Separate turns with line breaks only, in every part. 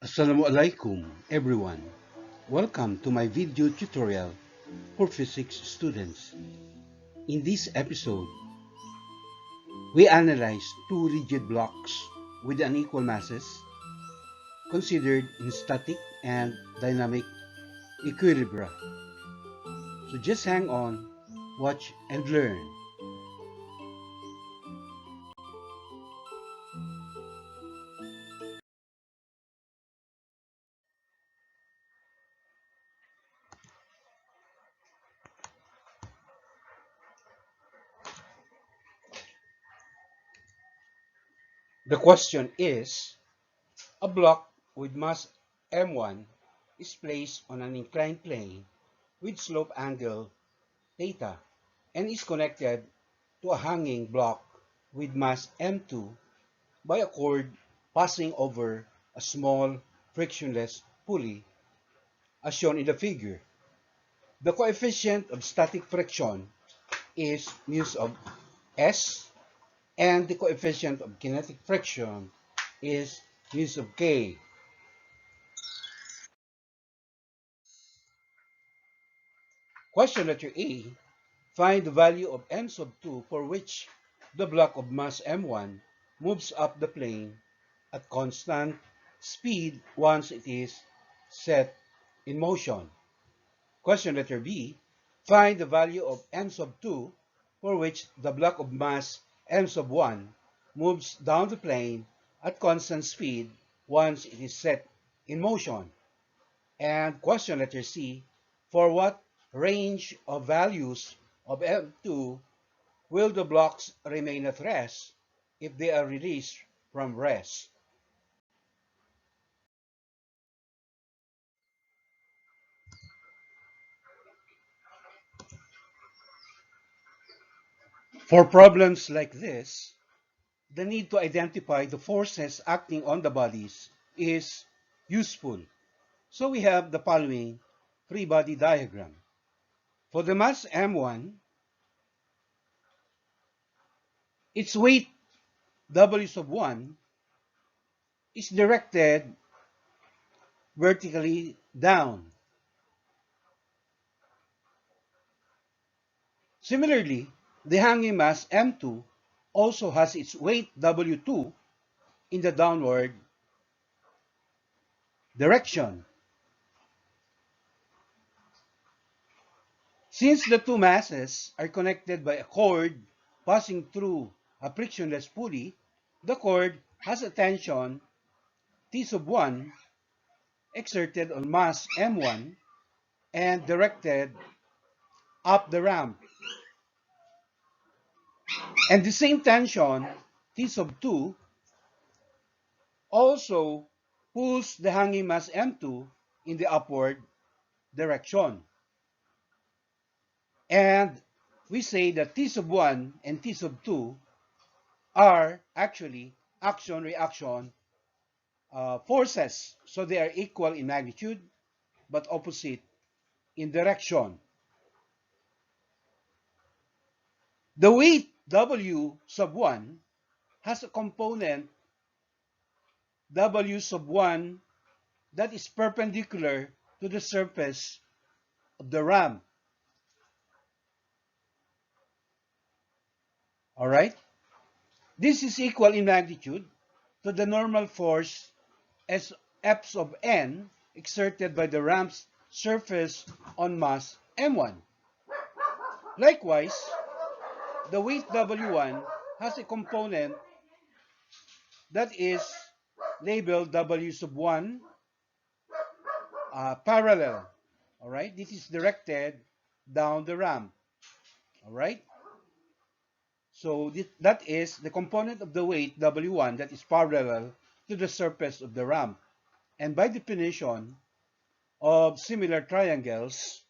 Assalamualaikum everyone. Welcome to my video tutorial for physics students. In this episode, we analyze two rigid blocks with unequal masses considered in static and dynamic equilibria. So just hang on, watch and learn. The question is, a block with mass m1 is placed on an inclined plane with slope angle theta and is connected to a hanging block with mass m2 by a cord passing over a small frictionless pulley as shown in the figure. The coefficient of static friction is mu of S and the coefficient of kinetic friction is mu of K. Question letter A. Find the value of m sub 2 for which the block of mass m1 moves up the plane at constant speed once it is set in motion. Question letter B. Find the value of m sub 2 for which the block of mass m sub 1 moves down the plane at constant speed once it is set in motion. And question letter C. For what range of values of m2 will the blocks remain at rest if they are released from rest? For problems like this, the need to identify the forces acting on the bodies is useful. So we have the following free body diagram. For the mass m1, its weight W sub 1 is directed vertically down. Similarly, the hanging mass m2 also has its weight W2 in the downward direction. Since the two masses are connected by a cord passing through a frictionless pulley, the cord has a tension T sub 1 exerted on mass m1 and directed up the ramp. And the same tension T sub 2 also pulls the hanging mass m2 in the upward direction. And we say that T sub 1 and T sub 2 are actually action-reaction forces. So they are equal in magnitude, but opposite in direction. The weight W sub 1 has a component W sub 1 that is perpendicular to the surface of the ramp. All right? This is equal in magnitude to the normal force as F sub n exerted by the ramp's surface on mass m1. Likewise, the weight W1 has a component that is labeled W sub 1 parallel. All right, this is directed down the ramp. All right, so that is the component of the weight W1 that is parallel to the surface of the ramp. And by definition of similar triangles,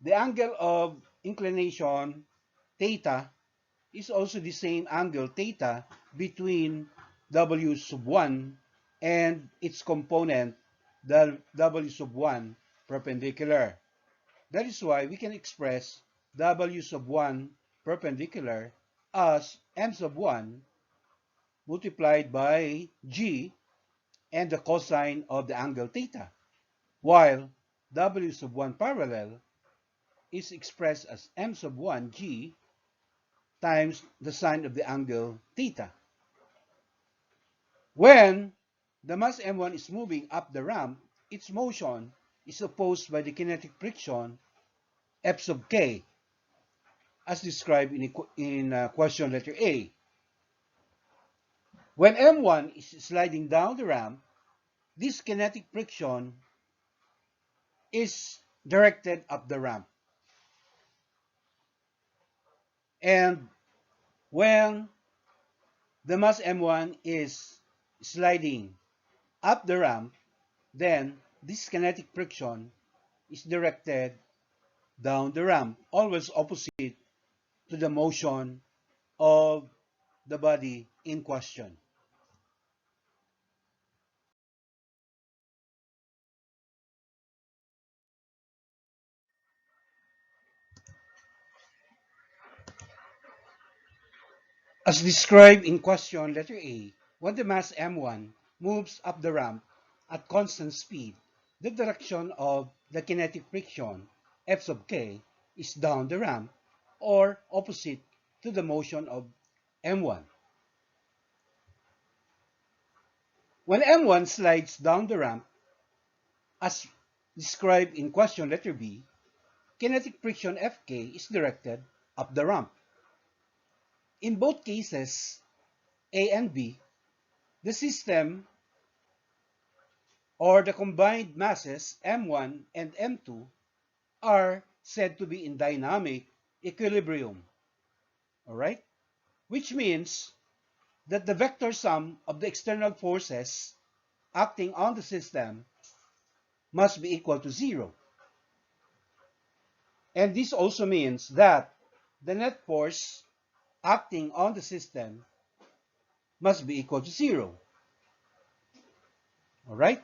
the angle of inclination theta is also the same angle theta between W sub 1 and its component, the W sub 1 perpendicular. That is why we can express W sub 1 perpendicular as m sub 1 multiplied by g, and the cosine of the angle theta, while W sub 1 parallel is expressed as m sub 1 g times the sine of the angle theta. When the mass m1 is moving up the ramp, its motion is opposed by the kinetic friction F sub k, as described in question letter A. When m1 is sliding down the ramp, this kinetic friction is directed up the ramp. And when the mass m1 is sliding up the ramp, then this kinetic friction is directed down the ramp, always opposite to the motion of the body in question. As described in question letter A, when the mass m1 moves up the ramp at constant speed, the direction of the kinetic friction F sub k is down the ramp, or opposite to the motion of m1. When m1 slides down the ramp, as described in question letter B, kinetic friction Fk is directed up the ramp. In both cases, A and B, the system or the combined masses m1 and m2 are said to be in dynamic equilibrium. All right? Which means that the vector sum of the external forces acting on the system must be equal to 0. And this also means that the net force acting on the system must be equal to 0. All right?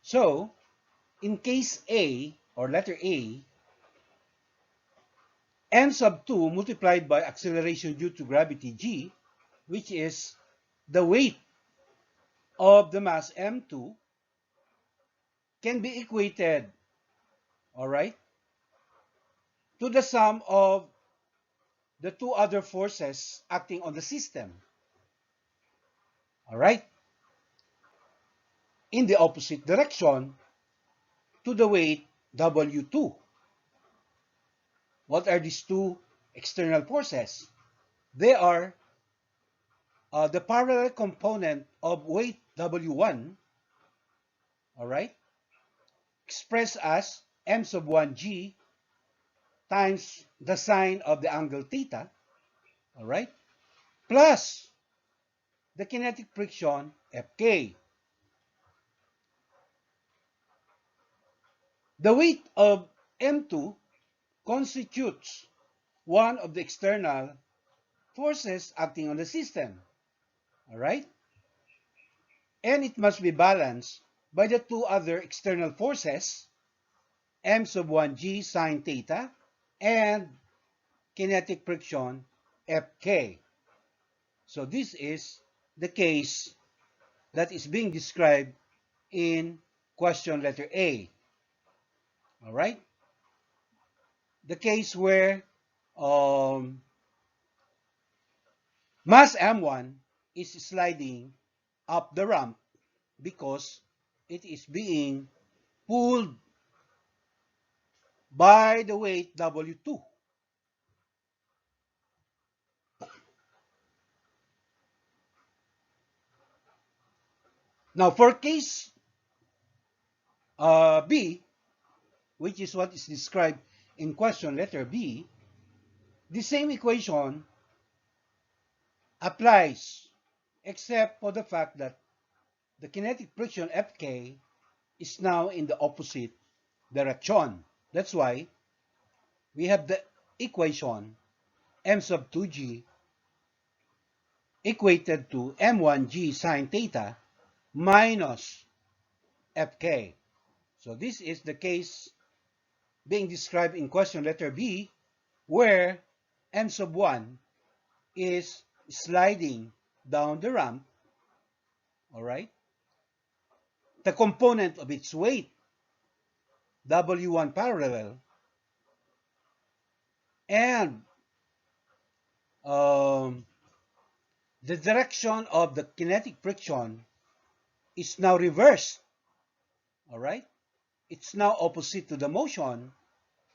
So, in case A, or letter A, m sub 2 multiplied by acceleration due to gravity g, which is the weight of the mass m2, can be equated, all right, to the sum of the two other forces acting on the system, all right, in the opposite direction to the weight W2. What are these two external forces? They are the parallel component of weight W1, all right, expressed as m sub 1g times the sine of the angle theta, all right, plus the kinetic friction Fk. The weight of m2 constitutes one of the external forces acting on the system, all right, and it must be balanced by the two other external forces, m sub 1g sine theta and kinetic friction Fk. So this is the case that is being described in question letter A. All right? The case where mass m1 is sliding up the ramp because it is being pulled by the weight W2. Now, for case B, which is what is described in question letter B, the same equation applies, except for the fact that the kinetic friction Fk is now in the opposite direction. That's why we have the equation m sub 2g equated to m1g sine theta minus Fk. So this is the case being described in question letter B, where m sub 1 is sliding down the ramp, all right, the component of its weight, W1 parallel, and um, the direction of the kinetic friction is now reversed. All right? It's now opposite to the motion.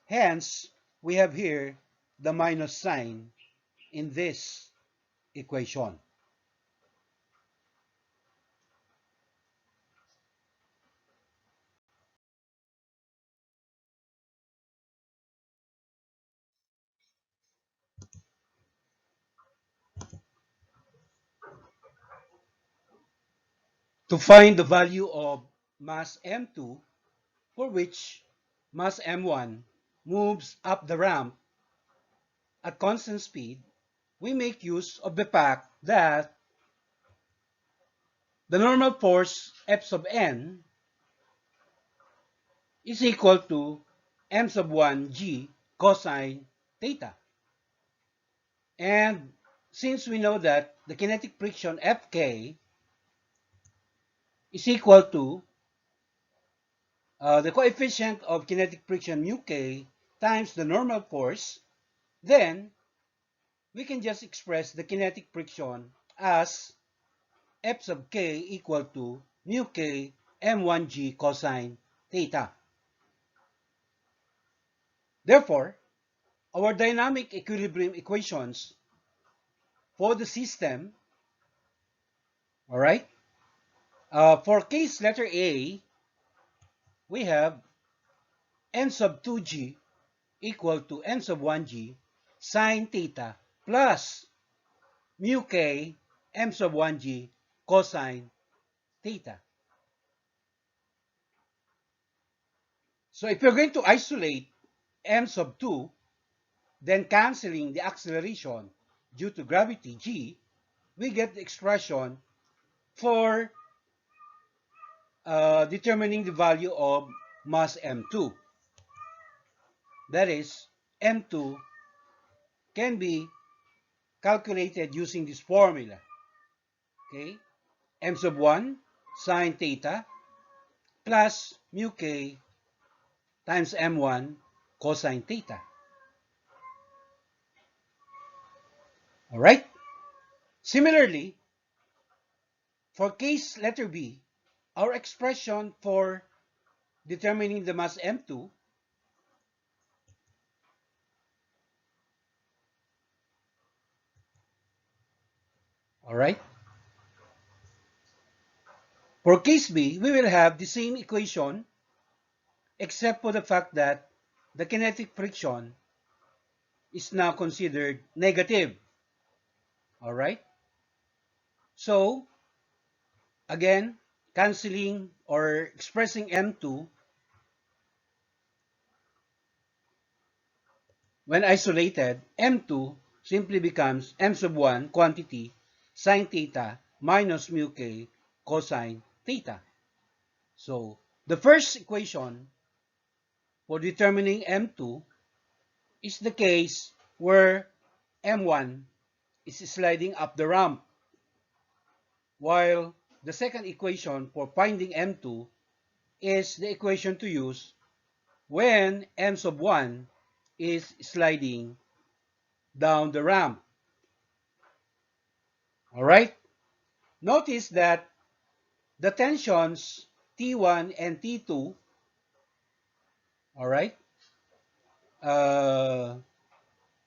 Hence, we have here the minus sign in this equation. To find the value of mass M2 for which mass M1 moves up the ramp at constant speed, we make use of the fact that the normal force F sub n is equal to m sub 1 g cosine theta. And since we know that the kinetic friction Fk is equal to the coefficient of kinetic friction mu k times the normal force, then we can just express the kinetic friction as F sub k equal to mu k m1g cosine theta. Therefore, our dynamic equilibrium equations for the system, all right, for case letter A, we have n sub 2g equal to n sub 1g sine theta plus mu k m sub 1g cosine theta. So if you're going to isolate m sub 2, then canceling the acceleration due to gravity g, we get the expression for determining the value of mass m2. That is, m2 can be calculated using this formula. Okay, m sub 1 sine theta plus mu k times m1 cosine theta. All right. Similarly, for case letter B, our expression for determining the mass m2, all right. For case B, we will have the same equation except for the fact that the kinetic friction is now considered negative. All right. So, again, canceling or expressing m2 when isolated, m2 simply becomes m sub 1 quantity sine theta minus mu k cosine theta. So, the first equation for determining m2 is the case where m1 is sliding up the ramp, while the second equation for finding m2 is the equation to use when m sub 1 is sliding down the ramp. All right? Notice that the tensions T1 and T2, all right, uh,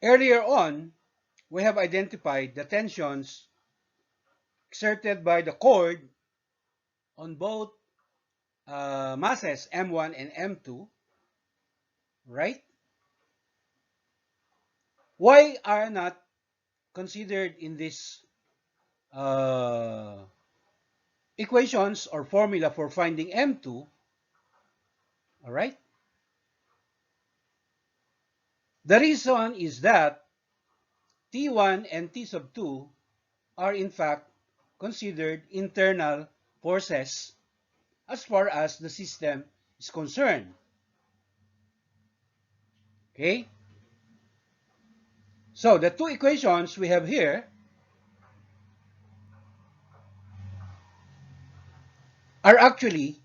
earlier on, we have identified the tensions exerted by the cord on both masses M1 and M2, right? Why are not considered in this uh, equations or formula for finding M2, all right? The reason is that T1 and T sub 2 are in fact considered internal forces as far as the system is concerned. Okay? So the two equations we have here are actually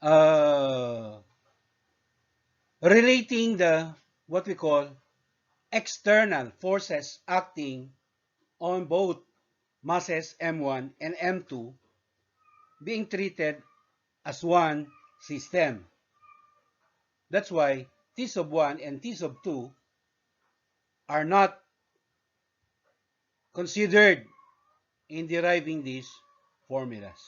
uh, relating the what we call external forces acting on both masses M1 and M2 being treated as one system. That's why T sub 1 and T sub 2 are not considered in deriving these formulas.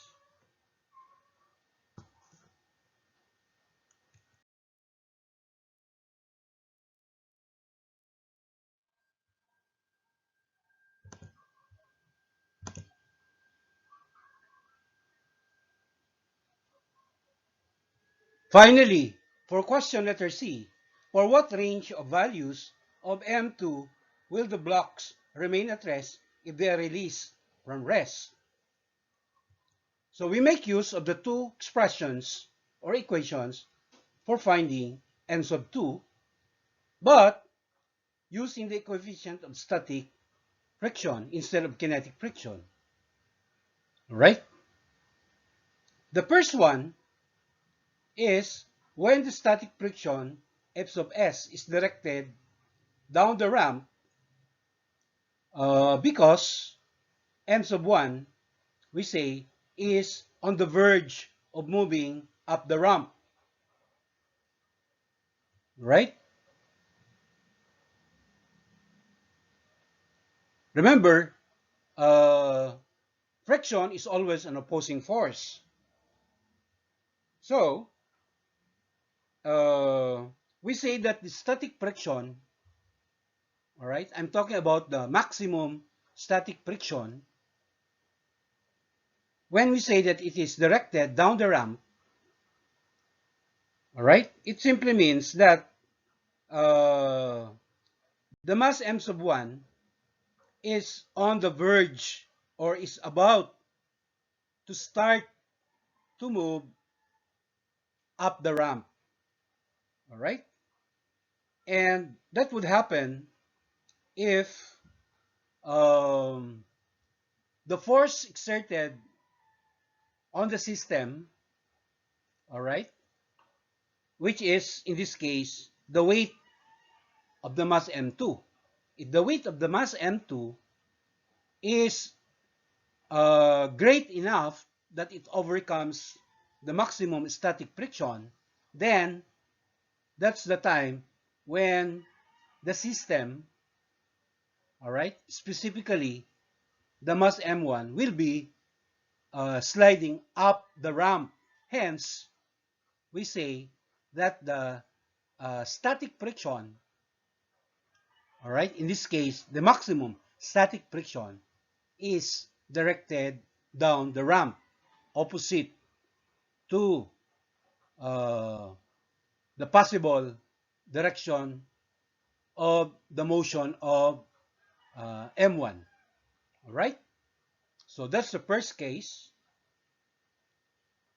Finally, for question letter C, for what range of values of M2 will the blocks remain at rest if they are released from rest? So we make use of the two expressions or equations for finding n sub 2, but using the coefficient of static friction instead of kinetic friction. Right? The first one is when the static friction F sub s is directed down the ramp because m sub 1, we say, is on the verge of moving up the ramp. Right? Remember, friction is always an opposing force. So, uh, we say that the static friction, all right, I'm talking about the maximum static friction. When we say that it is directed down the ramp, all right, it simply means that uh, the mass m sub 1 is on the verge or is about to start to move up the ramp. All right, and that would happen if um, the force exerted on the system, all right, which is in this case the weight of the mass m2. If the weight of the mass m2 is great enough that it overcomes the maximum static friction, then that's the time when the system, all right, specifically the mass m1 will be sliding up the ramp. Hence, we say that the static friction, all right, in this case, the maximum static friction is directed down the ramp opposite to uh, the possible direction of the motion of M1. All right? So that's the first case.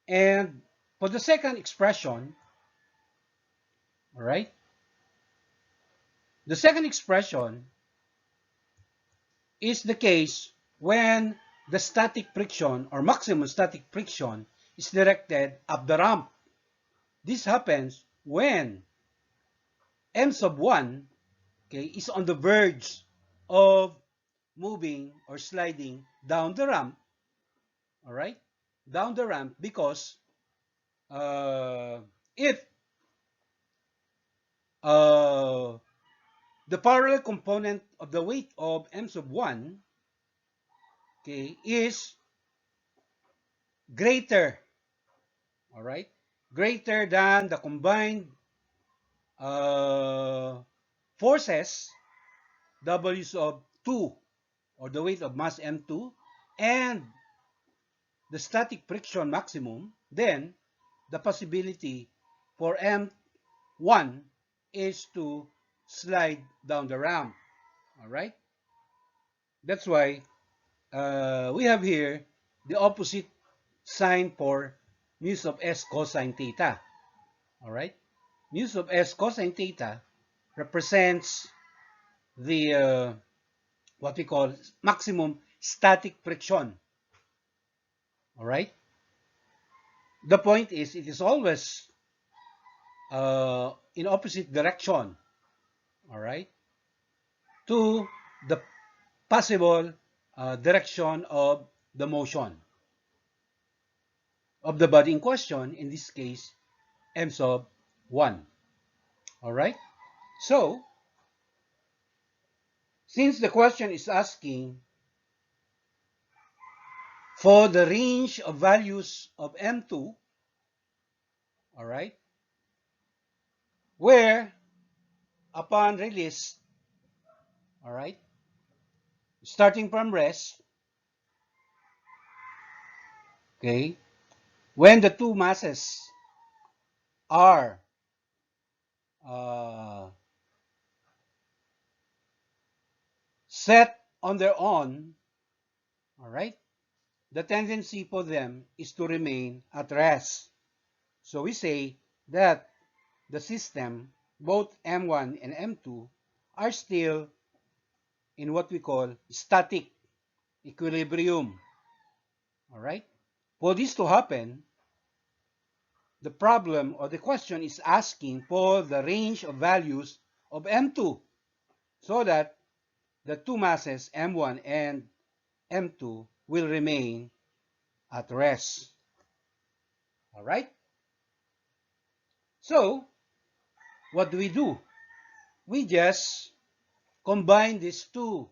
And for the second expression, all right, the second expression is the case when the static friction or maximum static friction is directed up the ramp. This happens when m sub 1, okay, is on the verge of moving or sliding down the ramp, all right, down the ramp because uh, if uh, the parallel component of the weight of m sub 1, okay, is greater, all right, greater than the combined uh, forces W's of 2 or the weight of mass m2 and the static friction maximum, then the possibility for m1 is to slide down the ramp. All right? That's why we have here the opposite sign for mu sub s cosine theta. All right? Mu sub s cosine theta represents the what we call maximum static friction. All right? the point is it is always in opposite direction, all right, to the possible direction of the motion of the body in question, in this case, m sub 1. All right? So, since the question is asking for the range of values of m2, all right, where upon release, all right, starting from rest, okay, when the two masses are uh, set on their own, all right, the tendency for them is to remain at rest. So we say that the system, both M1 and M2, are still in what we call static equilibrium. All right? For this to happen, the problem or the question is asking for the range of values of M2 so that the two masses M1 and M2 will remain at rest. All right? So, what do? We just combine these two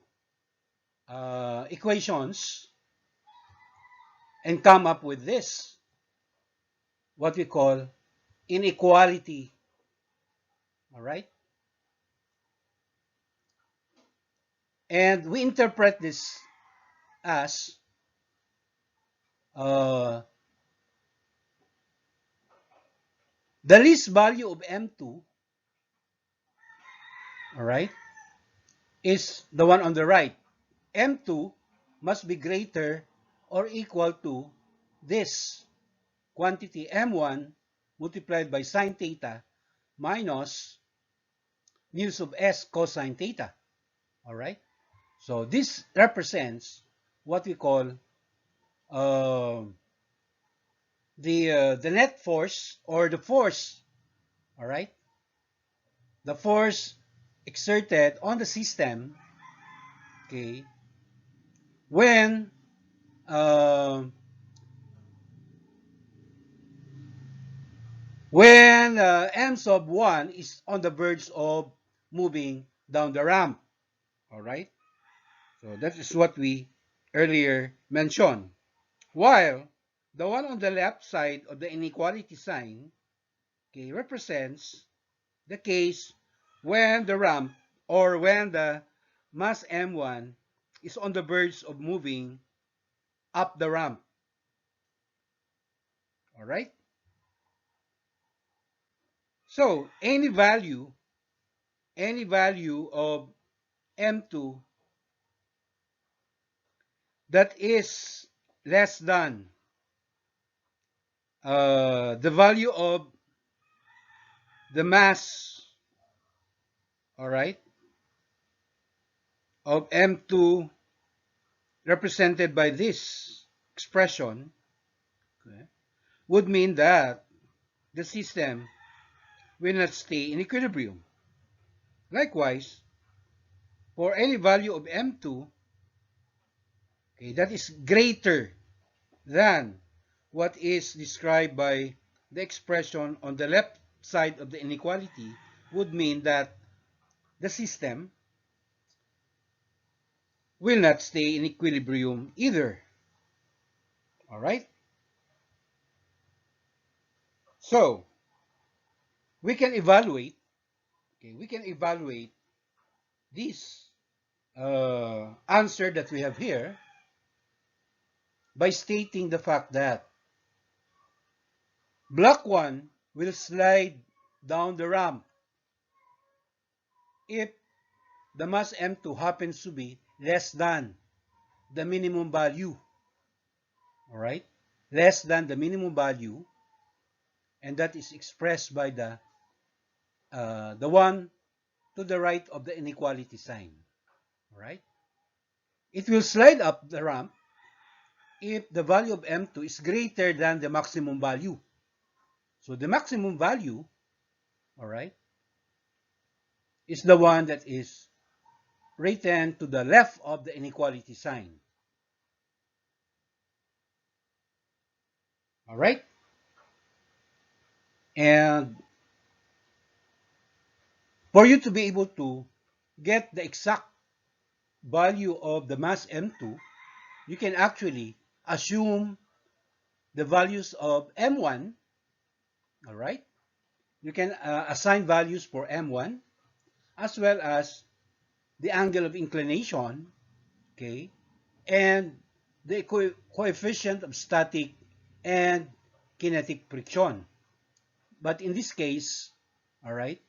equations and come up with this, what we call inequality. All right? And we interpret this as uh, the least value of M2, all right, is the one on the right. M2 must be greater or equal to this quantity M1 multiplied by sine theta minus mu sub s cosine theta. All right? So this represents what we call uh, the net force or the force, all right, the force exerted on the system, okay, when uh, m sub 1 is on the verge of moving down the ramp. All right, so that is what we earlier mentioned. While the one on the left side of the inequality sign, okay, represents the case when the ramp or when the mass M1 is on the verge of moving up the ramp. All right? So, any value of M2 that is less than the value of the mass, all right, of M2 represented by this expression, okay, would mean that the system will not stay in equilibrium. Likewise, for any value of M2, okay, that is greater than what is described by the expression on the left side of the inequality, would mean that the system will not stay in equilibrium either. All right? So, we can evaluate, okay, this answer that we have here by stating the fact that block 1 will slide down the ramp if the mass M2 happens to be less than the minimum value. All right? Less than the minimum value, and that is expressed by the one to the right of the inequality sign. All right? It will slide up the ramp if the value of M2 is greater than the maximum value. So the maximum value, all right, is the one that is written to the left of the inequality sign. All right? And for you to be able to get the exact value of the mass M2, you can actually assume the values of M1, all right? You can assign values for M1 as well as the angle of inclination, okay, and the coefficient of static and kinetic friction. But in this case, all right,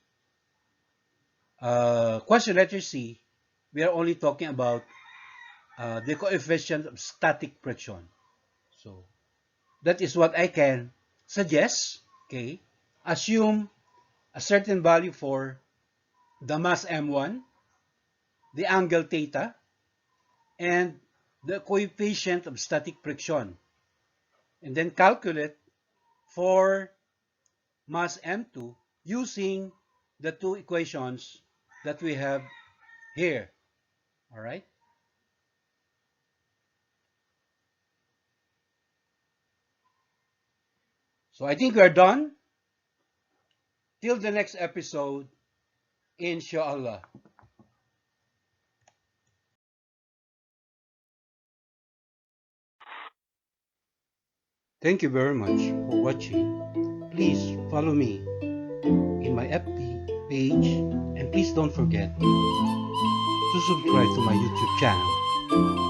question letter C, we are only talking about the coefficient of static friction. So that is what I can suggest, okay? Assume a certain value for the mass M1, the angle theta, and the coefficient of static friction. And then calculate for mass M2 using the two equations that we have here. All right? So I think we're done. Till the next episode, inshallah. Thank you very much for watching. Please follow me in my FB page, and please don't forget to subscribe to my YouTube channel.